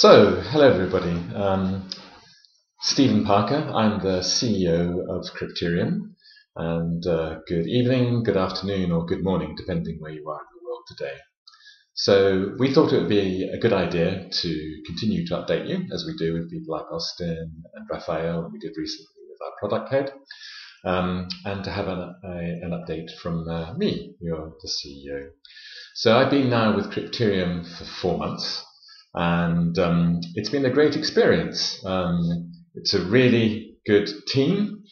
Hello everybody. Steven Parker. I'm the CEO of Crypterium, and good evening, good afternoon, or good morning, depending where you are in the world today. So we thought it would be a good idea to continue to update you, as we do with people like Austin and Raphael, and we did recently with our product head, and to have an update from me, the CEO. So I've been now with Crypterium for 4 months. And it's been a great experience. It's a really good team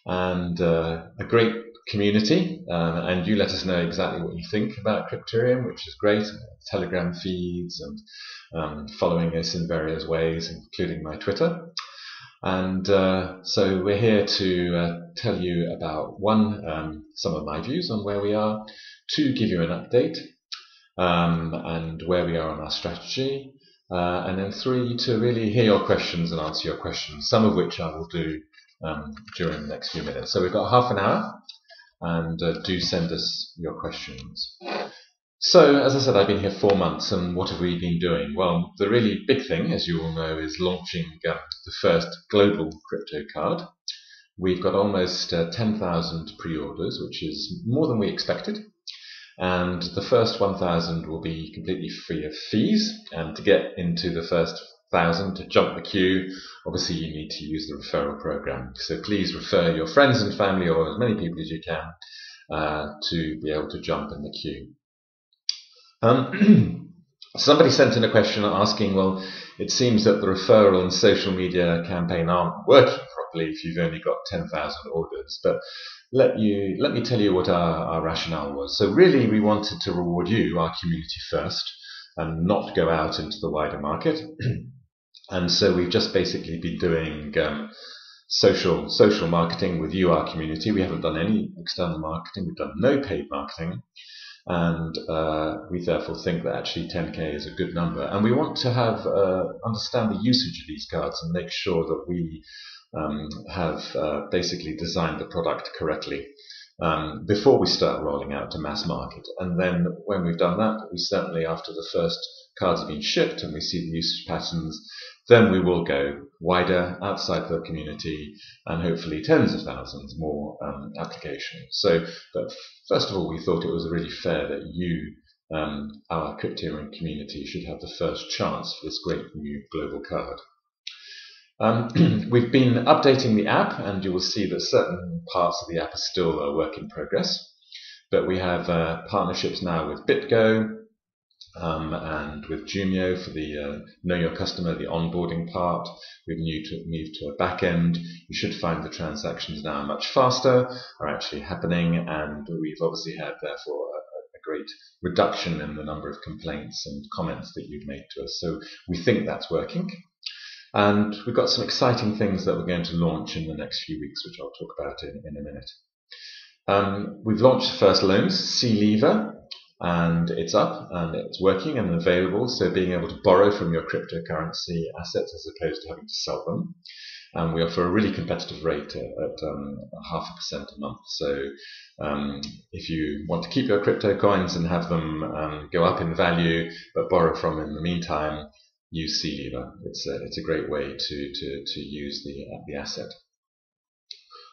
and a great community. And you let us know exactly what you think about Crypterium, which is great. Telegram feeds and following us in various ways, including my Twitter. And so we're here to tell you about some of my views on where we are, to give you an update and where we are on our strategy. And then 3, to really hear your questions and answer your questions, some of which I will do during the next few minutes. So we've got half an hour, and do send us your questions. So, as I said, I've been here 4 months, and what have we been doing? Well, the really big thing, as you all know, is launching the first global crypto card. We've got almost 10,000 pre-orders, which is more than we expected. And the first 1,000 will be completely free of fees. And to get into the first 1,000, to jump the queue, obviously you need to use the referral program. So please refer your friends and family, or as many people as you can, to be able to jump in the queue. Somebody sent in a question asking, well, it seems that the referral and social media campaign aren't working properly if you've only got 10,000 orders. But let me tell you what our rationale was. So really, we wanted to reward you, our community, first, and not go out into the wider market. And so we've just basically been doing social marketing with you, our community. We haven't done any external marketing. We've done no paid marketing. And we therefore think that actually 10K is a good number. And we want to understand the usage of these cards and make sure that we have basically designed the product correctly before we start rolling out to mass market. And then when we've done that, we certainly, after the first cards have been shipped and we see the usage patterns, then we will go wider outside the community and hopefully tens of thousands more applications. So, but first of all, we thought it was really fair that you, our Crypterium community, should have the first chance for this great new global card. We've been updating the app, and you will see that certain parts of the app are still a work in progress. But we have partnerships now with BitGo and with Jumio for the Know Your Customer, the onboarding part. We've moved to a back end. You should find the transactions now much faster, are actually happening, and we've obviously had, therefore, a great reduction in the number of complaints and comments that you've made to us. So we think that's working. And we've got some exciting things that we're going to launch in the next few weeks, which I'll talk about in a minute. We've launched the first loans, C-Lever, and it's up and it's working and available. So being able to borrow from your cryptocurrency assets as opposed to having to sell them. And we offer a really competitive rate at 0.5% a month. So if you want to keep your crypto coins and have them go up in value, but borrow from in the meantime, use C-Lever. It's a great way to use the asset.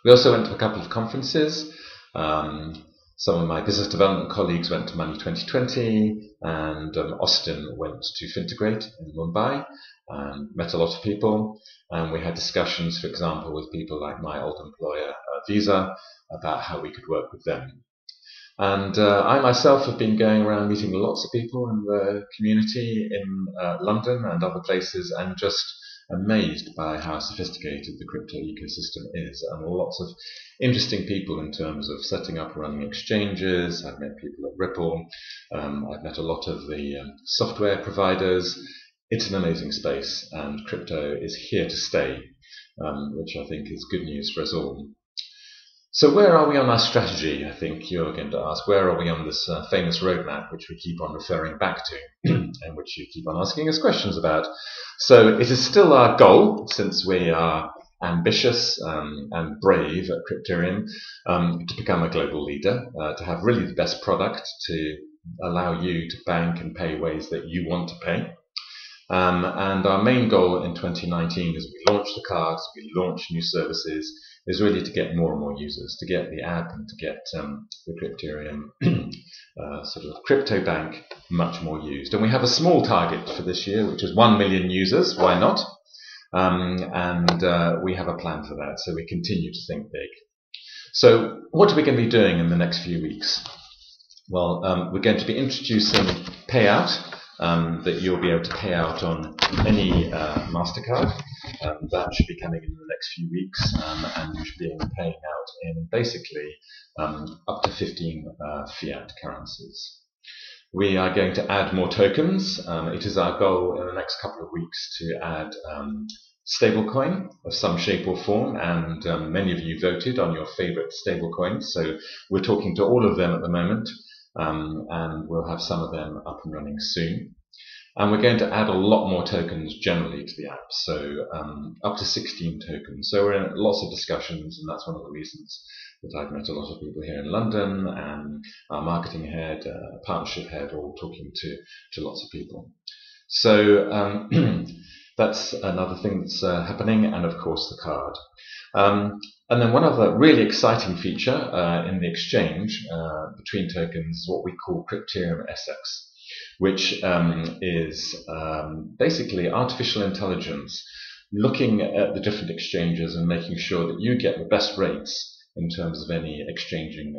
We also went to a couple of conferences. Some of my business development colleagues went to Money 2020, and Austin went to Fintegrate in Mumbai and met a lot of people. And we had discussions, for example, with people like my old employer, Visa, about how we could work with them. And I myself have been going around meeting lots of people in the community in London and other places, and just amazed by how sophisticated the crypto ecosystem is, and lots of interesting people in terms of setting up and running exchanges. I've met people at Ripple. I've met a lot of the software providers. It's an amazing space, and crypto is here to stay, which I think is good news for us all. So where are we on our strategy? I think you're going to ask, where are we on this famous roadmap, which we keep on referring back to, and which you keep on asking us questions about? So it is still our goal, since we are ambitious and brave at Crypterium, to become a global leader, to have really the best product to allow you to bank and pay ways that you want to pay. And our main goal in 2019, as we launch the cards, we launch new services, is really to get more and more users, to get the app and to get the Crypterium sort of crypto bank much more used. And we have a small target for this year, which is 1 million users. Why not? And we have a plan for that, so we continue to think big. So what are we going to be doing in the next few weeks? Well, we're going to be introducing payout, that you'll be able to pay out on any MasterCard. That should be coming in the next few weeks, and you should be paying out in basically up to 15 fiat currencies. We are going to add more tokens. It is our goal in the next couple of weeks to add stablecoin of some shape or form, and many of you voted on your favorite stablecoins, so we're talking to all of them at the moment, and we'll have some of them up and running soon. And we're going to add a lot more tokens generally to the app, so up to 16 tokens. So we're in lots of discussions, and that's one of the reasons that I've met a lot of people here in London, and our marketing head, partnership head, all talking to lots of people. So that's another thing that's happening, and of course the card. And then one other really exciting feature in the exchange between tokens is what we call Crypterium SX, which is basically artificial intelligence looking at the different exchanges and making sure that you get the best rates in terms of any exchanging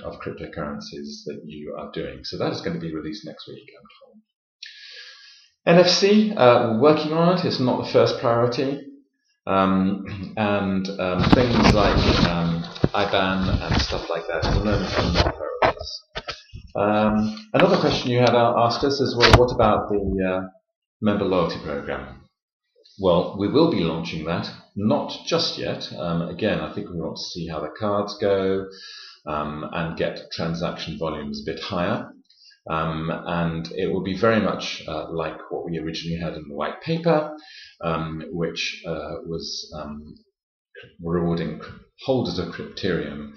of cryptocurrencies that you are doing. So that is going to be released next week, I'm told. NFC, we're working on it. It's not the first priority. And things like IBAN and stuff like that at the moment are not priorities. Another question you had asked us is, well, what about the member loyalty program? Well, we will be launching that, not just yet. Again, I think we want to see how the cards go and get transaction volumes a bit higher. And it will be very much like what we originally had in the white paper, which was rewarding holders of Crypterium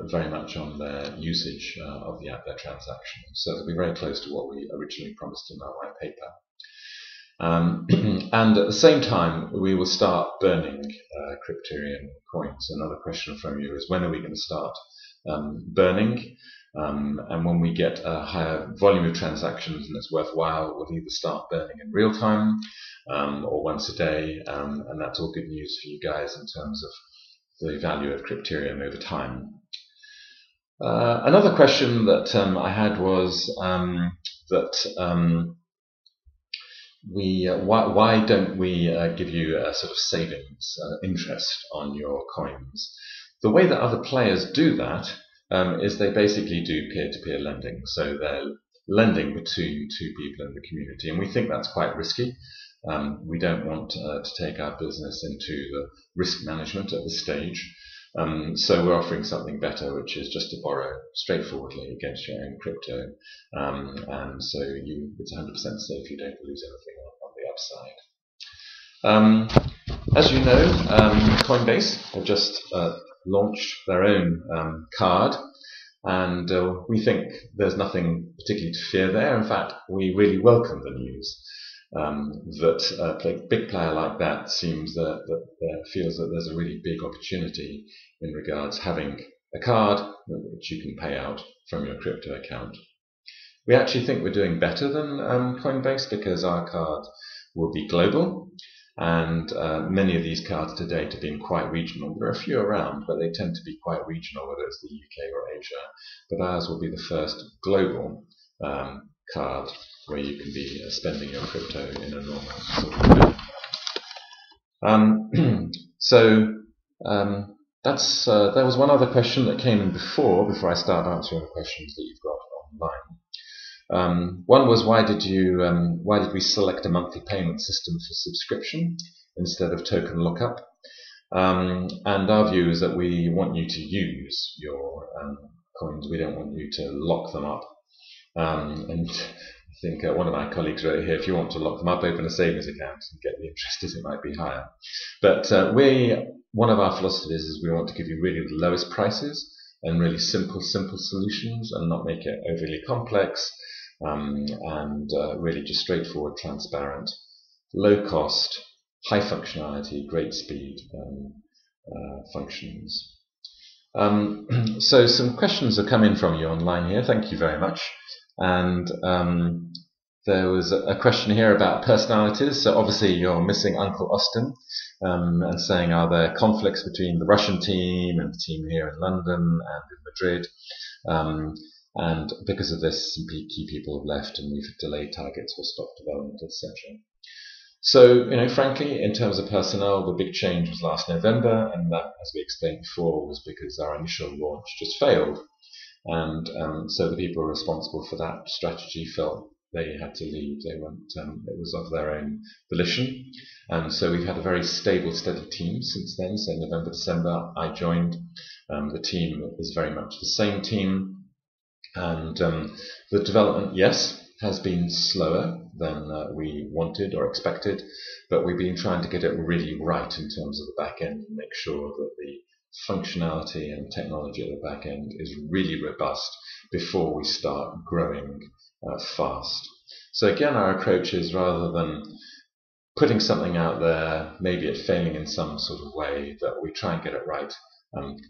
very much on their usage of the app, their transactions. So it'll be very close to what we originally promised in our white paper. And at the same time, we will start burning Crypterium coins. Another question from you is, when are we going to start burning? And when we get a higher volume of transactions and it's worthwhile, we'll either start burning in real time or once a day, and that's all good news for you guys in terms of the value of Crypterium over time. Another question that I had was why don't we give you a sort of savings interest on your coins? The way that other players do that is they basically do peer-to-peer lending. So they're lending between two people in the community, and we think that's quite risky. We don't want to take our business into the risk management at this stage. So we're offering something better, which is just to borrow straightforwardly against your own crypto. And so it's 100% safe, you don't lose anything on the upside. As you know, Coinbase have just launched their own card, and we think there's nothing particularly to fear there. In fact, we really welcome the news that a big player like that seems that feels that there's a really big opportunity in regards having a card which you can pay out from your crypto account. We actually think we're doing better than Coinbase, because our card will be global, and many of these cards to date have been quite regional. There are a few around, but they tend to be quite regional, whether it's the UK or Asia. But ours will be the first global card where you can be spending your crypto in a normal sort of way. There was one other question that came in before I start answering the questions that you've got online. One was, why did we select a monthly payment system for subscription instead of token lockup? And our view is that we want you to use your coins. We don't want you to lock them up. And I think one of my colleagues wrote here, if you want to lock them up, open a savings account and get the interest as it might be higher. But one of our philosophies is we want to give you really the lowest prices and really simple solutions, and not make it overly complex, and really just straightforward, transparent, low cost, high functionality, great speed functions. So some questions have come in from you online here. Thank you very much. And there was a question here about personalities. So obviously you're missing Uncle Austin, and saying, are there conflicts between the Russian team and the team here in London and in Madrid? And because of this, some key people have left, and we've delayed targets or stopped development, etc. So, frankly, in terms of personnel, the big change was last November, and that, as we explained before, was because our initial launch just failed. And so the people responsible for that strategy felt they had to leave. They weren't. It was of their own volition. And so we've had a very stable, steady team since then. So November, December, I joined. The team is very much the same team. And the development, yes, has been slower than we wanted or expected, but we've been trying to get it really right in terms of the back end and make sure that the functionality and technology at the back end is really robust before we start growing fast. So again, our approach is, rather than putting something out there, maybe it failing in some sort of way, that we try and get it right,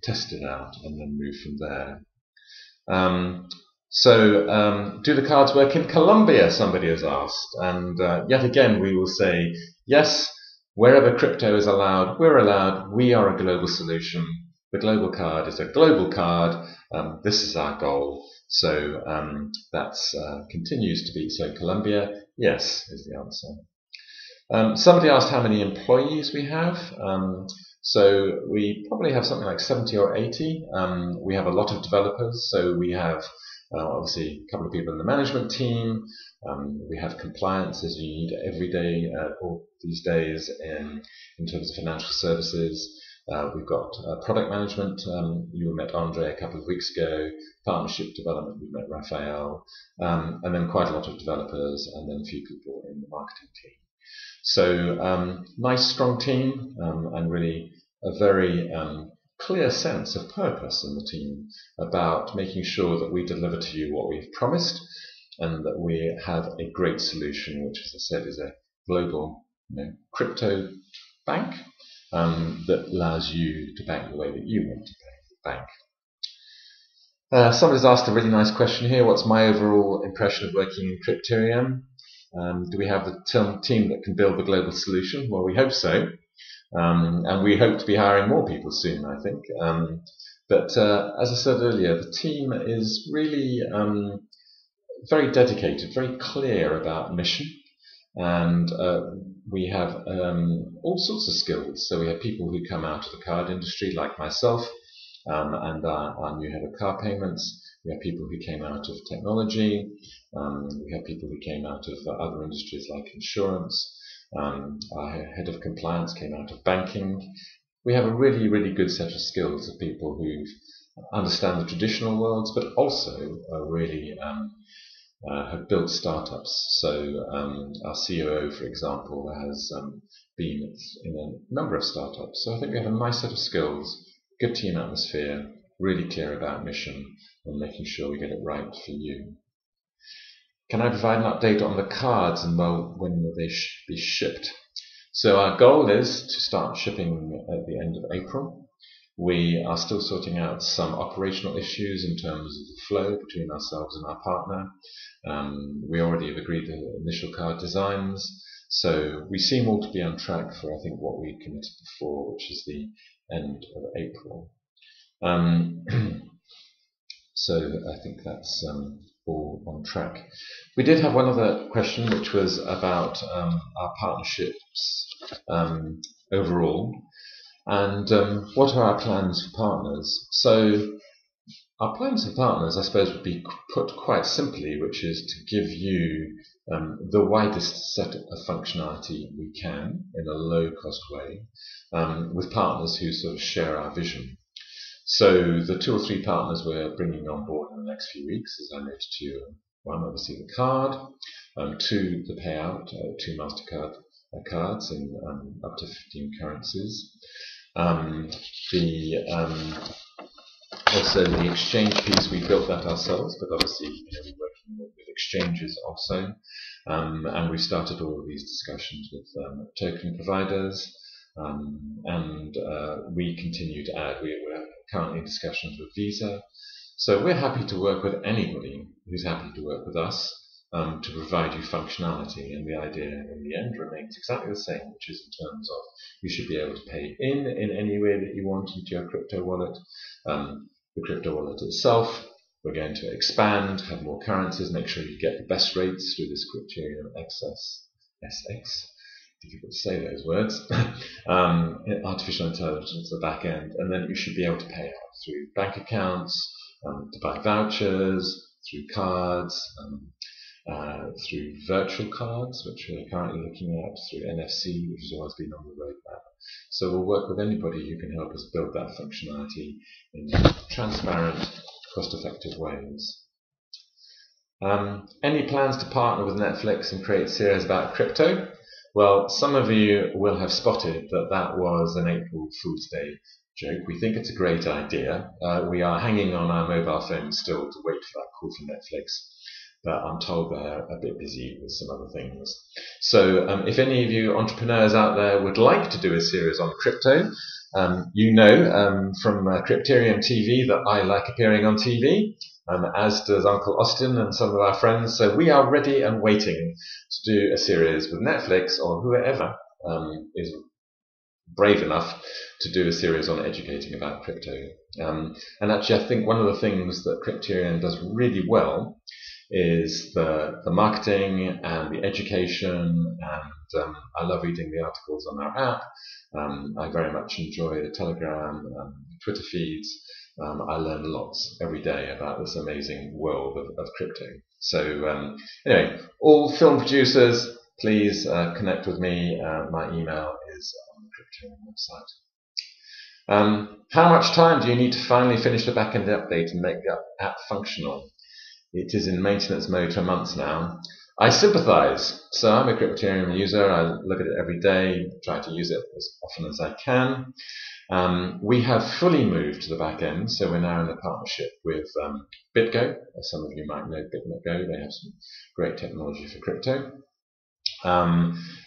test it out, and then move from there. So do the cards work in Colombia, somebody has asked. And yet again, we will say, yes, wherever crypto is allowed, we're allowed. We are a global solution. The global card is a global card. This is our goal. So that continues to be. So Colombia, yes, is the answer. Somebody asked how many employees we have. So we probably have something like 70 or 80. We have a lot of developers. So we have obviously a couple of people in the management team. We have compliance, as you need every day or these days in terms of financial services. We've got product management. You met Andre a couple of weeks ago. Partnership development, we met Raphael. And then quite a lot of developers, and then a few people in the marketing team. So nice, strong team, and really a very clear sense of purpose in the team about making sure that we deliver to you what we've promised, and that we have a great solution, which, as I said, is a global crypto bank that allows you to bank the way that you want to bank. Somebody's asked a really nice question here. What's my overall impression of working in Crypterium? Do we have the team that can build the global solution? Well, we hope so. And we hope to be hiring more people soon, I think. But as I said earlier, the team is really very dedicated, very clear about mission. And we have all sorts of skills. So we have people who come out of the card industry, like myself, and our new head of car payments. We have people who came out of technology. We have people who came out of other industries like insurance. Our head of compliance came out of banking. We have a really, really good set of skills of people who understand the traditional worlds, but also really have built startups. So our COO, for example, has been in a number of startups. So I think we have a nice set of skills, good team atmosphere, really clear about mission, and making sure we get it right for you. Can I provide an update on the cards, and when will they be shipped? So our goal is to start shipping at the end of April. We are still sorting out some operational issues in terms of the flow between ourselves and our partner. We already have agreed the initial card designs. So we seem all to be on track for, I think, what we committed before, which is the end of April. So I think that's all on track. We did have one other question, which was about our partnerships overall, and what are our plans for partners. So our plans for partners, I suppose, would be put quite simply, which is to give you the widest set of functionality we can in a low-cost way, with partners who sort of share our vision. So the 2 or 3 partners we're bringing on board in the next few weeks, as I noted to you, 1, obviously the card, 2, the payout, 2 MasterCard cards in up to 15 currencies. Also the exchange piece, we built that ourselves, but obviously we're working with exchanges also. And we've started all of these discussions with token providers, and we continue to add. We're currently in discussions with Visa. So we're happy to work with anybody who's happy to work with us to provide you functionality. And the idea in the end remains exactly the same, which is in terms of you should be able to pay in any way that you want into your crypto wallet. The crypto wallet itself, we're going to expand, have more currencies, make sure you get the best rates through this Crypterium SX. Difficult to say those words. Artificial intelligence at the back end, and then you should be able to pay out through bank accounts, to buy vouchers, through cards, through virtual cards, which we're currently looking at, through NFC, which has always been on the roadmap. So we'll work with anybody who can help us build that functionality in transparent, cost-effective ways. Any plans to partner with Netflix and create series about crypto? Well, some of you will have spotted that that was an April Fool's Day joke. We think it's a great idea. We are hanging on our mobile phones still to wait for that call from Netflix, but I'm told they're a bit busy with some other things. So if any of you entrepreneurs out there would like to do a series on crypto, you know from Crypterium TV that I like appearing on TV, as does Uncle Austin and some of our friends. So we are ready and waiting to do a series with Netflix or whoever is brave enough to do a series on educating about crypto. And actually, I think one of the things that Crypterium does really well is the marketing and the education, and I love reading the articles on our app. I very much enjoy the Telegram, Twitter feeds. I learn lots every day about this amazing world of crypto. So anyway, all film producers, please connect with me. My email is on the Crypterium website. How much time do you need to finally finish the backend update and make the app functional? It is in maintenance mode for months now. I sympathize. So I'm a Crypterium user. I look at it every day, try to use it as often as I can. We have fully moved to the back end, so we're now in a partnership with BitGo. As some of you might know BitGo, they have some great technology for crypto.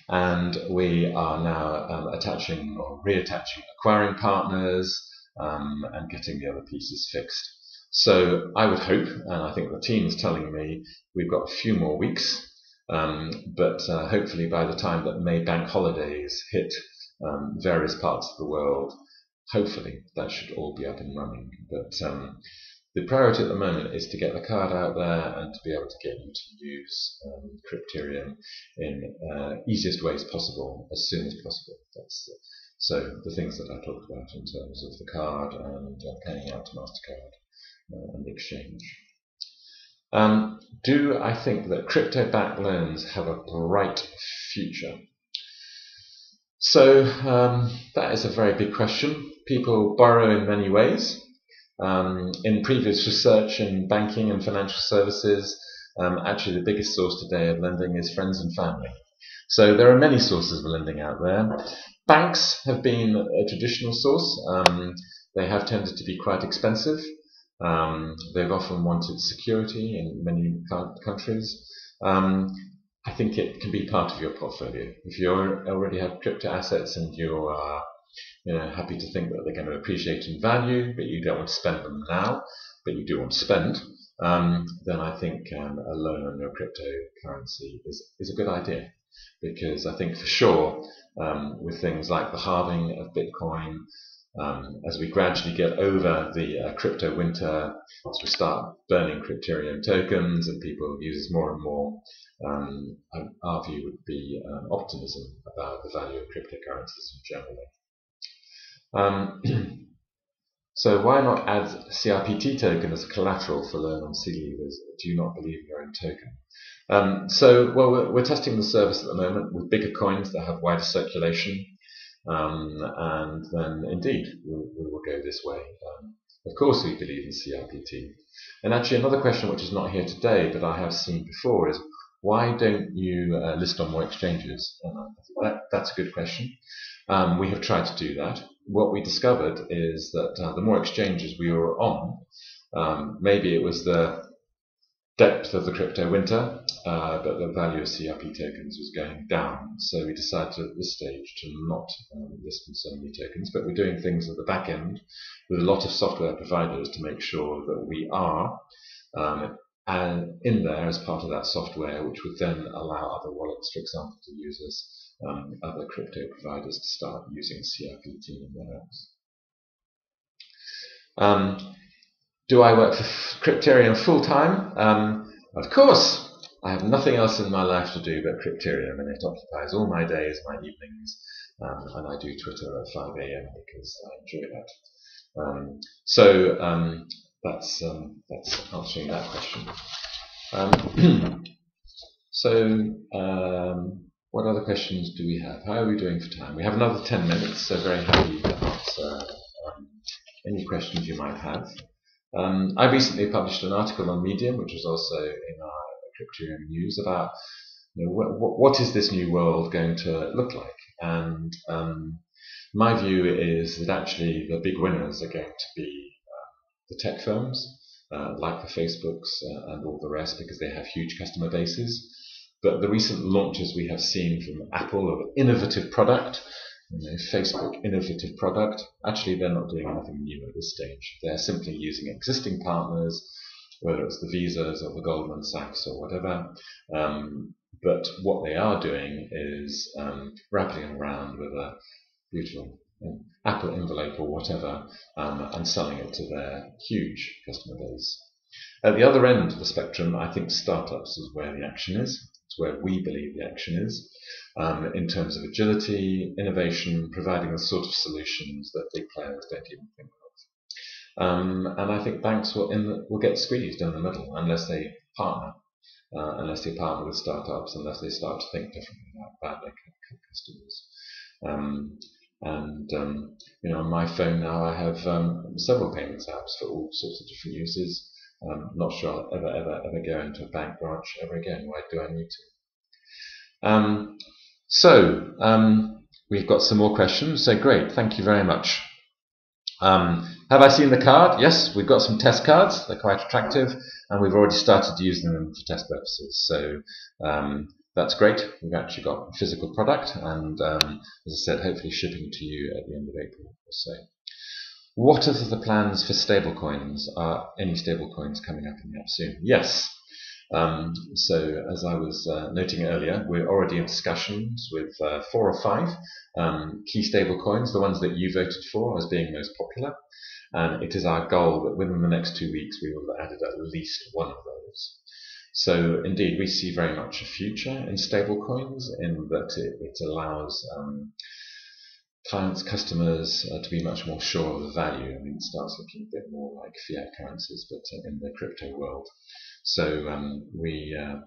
And we are now attaching or reattaching acquiring partners and getting the other pieces fixed. So I would hope, and I think the team is telling me, we've got a few more weeks, but hopefully by the time that May bank holidays hit various parts of the world, hopefully that should all be up and running. But the priority at the moment is to get the card out there and to be able to get you to use Crypterium in easiest ways possible, as soon as possible. So the things that I talked about in terms of the card and paying out to MasterCard and the exchange. Do I think that crypto-backed loans have a bright future? So that is a very big question. People borrow in many ways. In previous research in banking and financial services, actually the biggest source today of lending is friends and family. So there are many sources of lending out there. Banks have been a traditional source. They have tended to be quite expensive. They've often wanted security in many countries. I think it can be part of your portfolio. If you already have crypto assets and you are happy to think that they're going to appreciate in value, but you don't want to spend them now, but you do want to spend, then I think a loan on your cryptocurrency is a good idea. Because I think for sure, with things like the halving of Bitcoin, as we gradually get over the crypto winter, as we start burning Crypterium tokens and people use more and more, our view would be optimism about the value of cryptocurrencies generally. So why not add CRPT token as a collateral for loan on C-levers? Do you not believe in your own token? Well, we're testing the service at the moment with bigger coins that have wider circulation. And then indeed we will go this way. Of course we believe in CRPT. And actually another question which is not here today but I have seen before is why don't you list on more exchanges? That's a good question. We have tried to do that. What we discovered is that the more exchanges we were on, maybe it was the depth of the crypto winter, but the value of CRP tokens was going down. So we decided at this stage to not list so many tokens, but we're doing things at the back end with a lot of software providers to make sure that we are and in there as part of that software, which would then allow other wallets, for example, to use us, other crypto providers to start using CRPT in their apps. Do I work for Crypterium full time? Of course. I have nothing else in my life to do but Crypterium, and it occupies all my days, my evenings, and I do Twitter at 5 a.m. because I enjoy that. That's answering that question. What other questions do we have? How are we doing for time? We have another 10 minutes, so very happy to answer any questions you might have. I recently published an article on Medium, which was also in our Crypterium news, about what is this new world going to look like? And my view is that actually the big winners are going to be the tech firms, like the Facebooks and all the rest, because they have huge customer bases. But the recent launches we have seen from Apple of innovative product, Facebook innovative product, actually they're not doing anything new at this stage. They're simply using existing partners, whether it's the Visas or the Goldman Sachs or whatever. But what they are doing is wrapping around with a beautiful Apple envelope or whatever, and selling it to their huge customer base. At the other end of the spectrum, I think startups is where the action is. It's where we believe the action is, in terms of agility, innovation, providing the sort of solutions that big players don't even think of. And I think banks will get squeezed in the middle unless they partner with startups, unless they start to think differently about their customers. On my phone now I have several payments apps for all sorts of different uses. Not sure I'll ever go into a bank branch ever again. Why do I need to? We've got some more questions. So great, thank you very much. Have I seen the card? Yes, we've got some test cards. They're quite attractive, and we've already started using them for test purposes. So that's great. We've actually got a physical product, and as I said, hopefully shipping to you at the end of April or so. What are the plans for stablecoins? Are any stablecoins coming up in the app soon? Yes. So as I was noting earlier, we're already in discussions with 4 or 5 key stablecoins, the ones that you voted for as being most popular. And it is our goal that within the next 2 weeks we will have added at least one of those. So indeed, we see very much a future in stablecoins, in that it allows clients, customers to be much more sure of the value. I mean, it starts looking a bit more like fiat currencies, but in the crypto world. So we are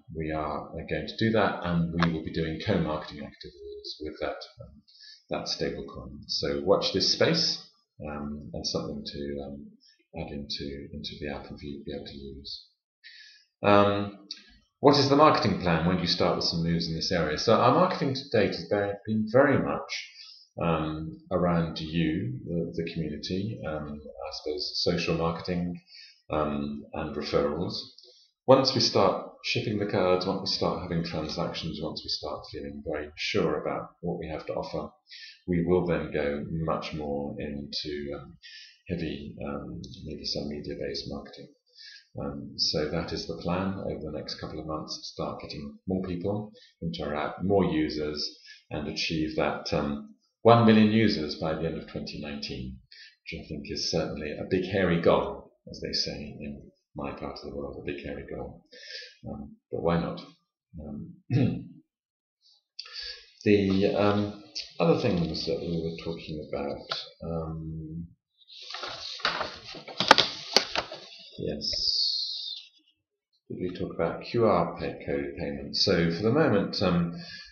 going to do that, and we will be doing co-marketing activities with that stablecoin. So watch this space, and something to add into the app and be able to use. What is the marketing plan? When do you start with some moves in this area? So our marketing to date has been very much around you, the community, I suppose social marketing and referrals. Once we start shipping the cards, once we start having transactions, once we start feeling very sure about what we have to offer, we will then go much more into heavy, maybe some media-based marketing. So that is the plan over the next couple of months, to start getting more people into our app, more users, and achieve that 1 million users by the end of 2019, which I think is certainly a big hairy goal, as they say in my part of the world, a big hairy goal. But why not? The other things that we were talking about, yes. Did we talk about QR code payments? So for the moment,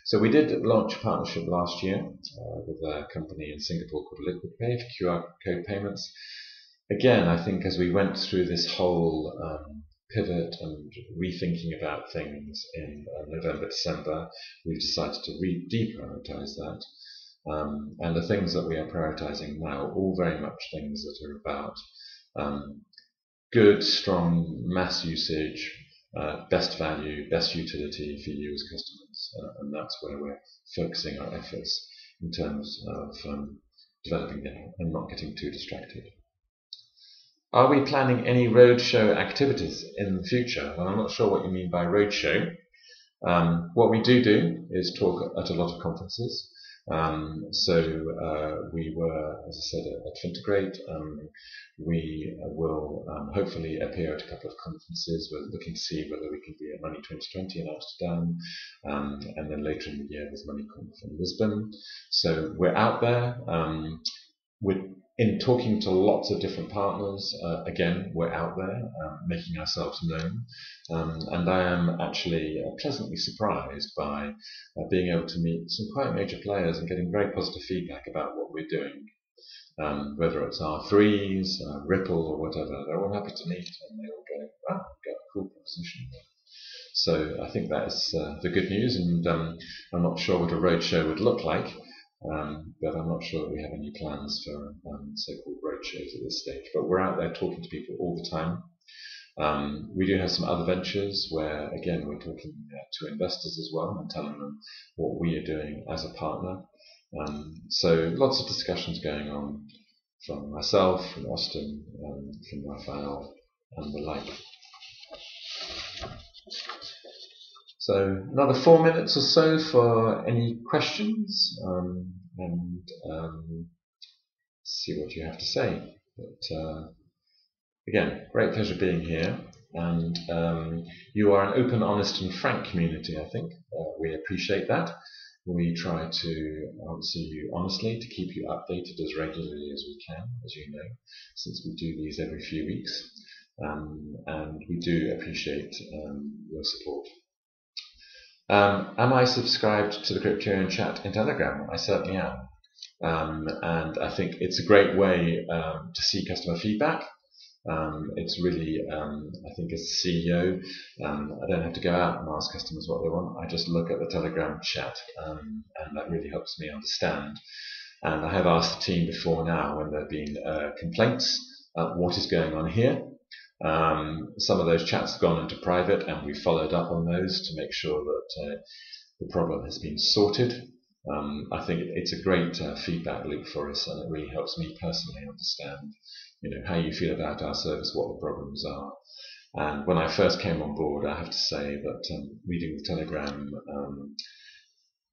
so we did launch a partnership last year with a company in Singapore called LiquidPay for QR code payments. Again, I think as we went through this whole pivot and rethinking about things in November, December, we've decided to deprioritize that. And the things that we are prioritizing now are all very much things that are about good, strong mass usage, best value, best utility for you as customers, and that's where we're focusing our efforts in terms of developing it and not getting too distracted. Are we planning any roadshow activities in the future? Well, I'm not sure what you mean by roadshow. What we do is talk at a lot of conferences. We were, as I said, at Fintegrate. We will hopefully appear at a couple of conferences. We're looking to see whether we can be at Money 2020 in Amsterdam, and then later in the year there's MoneyConf in Lisbon. So we're out there. We're in talking to lots of different partners. Again, we're out there making ourselves known, and I am actually pleasantly surprised by being able to meet some quite major players and getting very positive feedback about what we're doing. Whether it's R3s, Ripple, or whatever, they're all happy to meet, and they all go, "Wow, we've got a cool proposition." So I think that is the good news, and I'm not sure what a roadshow would look like. But I'm not sure that we have any plans for so-called roadshows at this stage. But we're out there talking to people all the time. We do have some other ventures where, again, we're talking to investors as well and telling them what we are doing as a partner. So lots of discussions going on from myself, from Austin, from Raphael, and the like. So another 4 minutes or so for any questions, and see what you have to say. But again, great pleasure being here, and you are an open, honest and frank community, I think. We appreciate that. We try to answer you honestly, to keep you updated as regularly as we can, as you know, since we do these every few weeks, and we do appreciate your support. Am I subscribed to the Crypterium chat in Telegram? I certainly am. And I think it's a great way to see customer feedback. It's really, I think as CEO, I don't have to go out and ask customers what they want. I just look at the Telegram chat, and that really helps me understand. And I have asked the team before now when there have been complaints, what is going on here. Some of those chats have gone into private, and we followed up on those to make sure that the problem has been sorted. I think it's a great feedback loop for us, and it really helps me personally understand, how you feel about our service, what the problems are. And when I first came on board, I have to say that reading the Telegram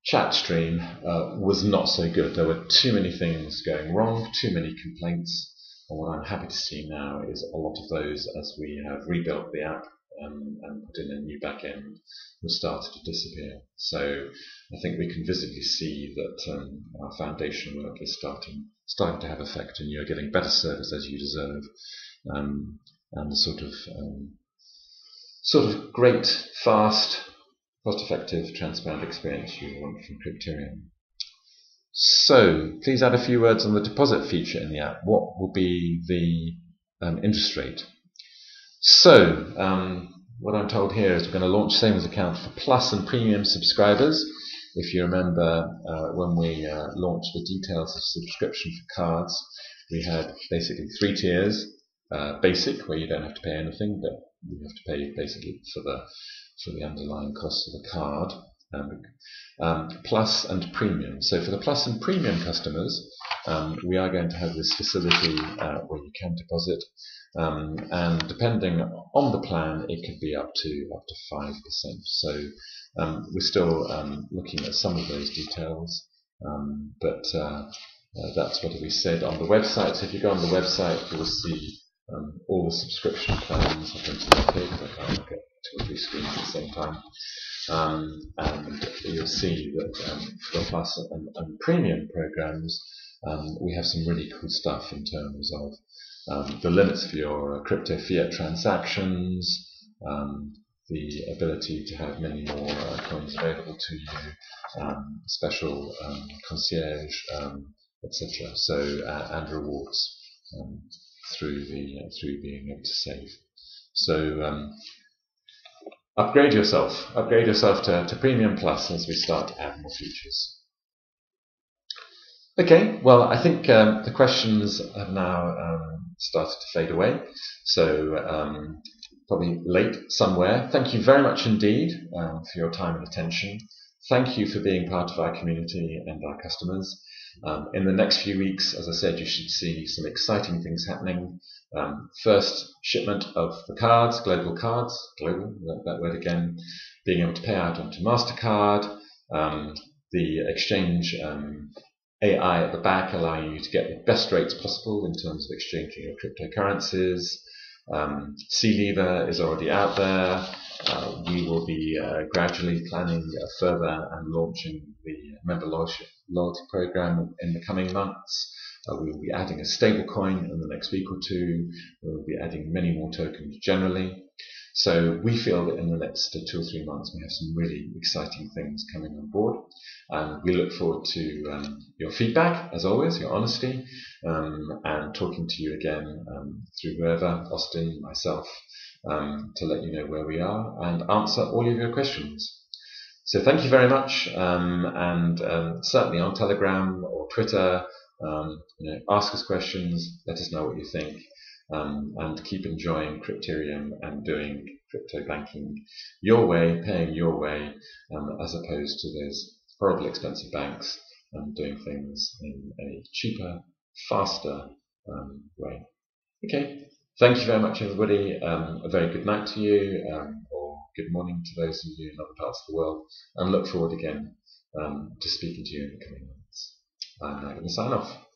chat stream was not so good. There were too many things going wrong, too many complaints. And what I'm happy to see now is a lot of those, as we have rebuilt the app and put in a new backend, have started to disappear. So I think we can visibly see that our foundation work is starting to have effect, and you're getting better service as you deserve, and the sort of great, fast, cost-effective, transparent experience you want from Crypterium. So please add a few words on the deposit feature in the app. What will be the interest rate? So what I'm told here is we're going to launch savings account for Plus and Premium subscribers. If you remember when we launched the details of subscription for cards, we had basically 3 tiers. Basic, where you don't have to pay anything, but you have to pay basically for the underlying cost of the card. Plus and Premium. So for the Plus and Premium customers, we are going to have this facility where you can deposit, and depending on the plan, it could be up to 5%. So we're still looking at some of those details, but that's what we said on the website. So if you go on the website, you will see all the subscription plans. I'll go to the page. I can't look at 2 or 3 screens at the same time. And you'll see that for the Plus and Premium programs, we have some really cool stuff in terms of the limits for your crypto fiat transactions, the ability to have many more coins available to you, special concierge, etc. So and rewards through being able to save. So upgrade yourself to Premium Plus as we start to add more features. Okay, well, I think the questions have now started to fade away. So probably late somewhere. Thank you very much indeed for your time and attention. Thank you for being part of our community and our customers. In the next few weeks, as I said, you should see some exciting things happening. First shipment of the cards, global, that word again, being able to pay out onto MasterCard, the exchange AI at the back allowing you to get the best rates possible in terms of exchanging your cryptocurrencies. C-Lever is already out there. We will be gradually planning further and launching the member loyalty program in the coming months. We will be adding a stablecoin in the next week or two. We will be adding many more tokens generally. So we feel that in the next 2 or 3 months we have some really exciting things coming on board. We look forward to your feedback, as always, your honesty, and talking to you again through whoever, Austin, myself, to let you know where we are and answer all of your questions. So thank you very much, and certainly on Telegram or Twitter, ask us questions, let us know what you think. And keep enjoying Crypterium and doing crypto banking your way, paying your way, as opposed to those horribly expensive banks doing things in a cheaper, faster way. Okay, thank you very much, everybody. A very good night to you, or good morning to those of you in other parts of the world, and look forward again to speaking to you in the coming months. I'm now going to sign off.